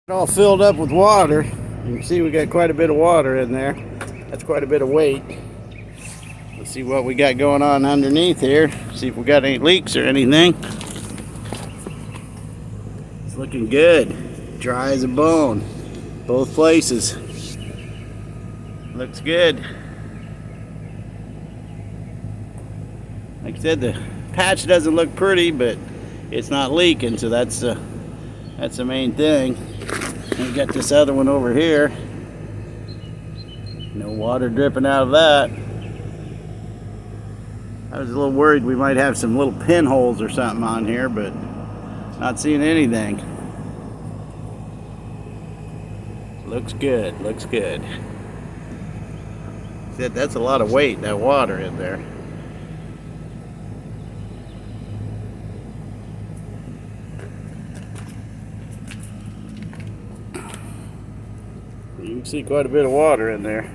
All filled up with water. You can see we got quite a bit of water in there. That's quite a bit of weight. Let's see what we got going on underneath here. See if we got any leaks or anything. It's looking good. Dry as a bone. Both places. Looks good. Like I said, the patch doesn't look pretty, but it's not leaking, so that's the main thing. We got this other one over here. No water dripping out of that. I was a little worried we might have some little pinholes or something on here, but not seeing anything. Looks good, looks good. That's a lot of weight, that water in there. You can see quite a bit of water in there.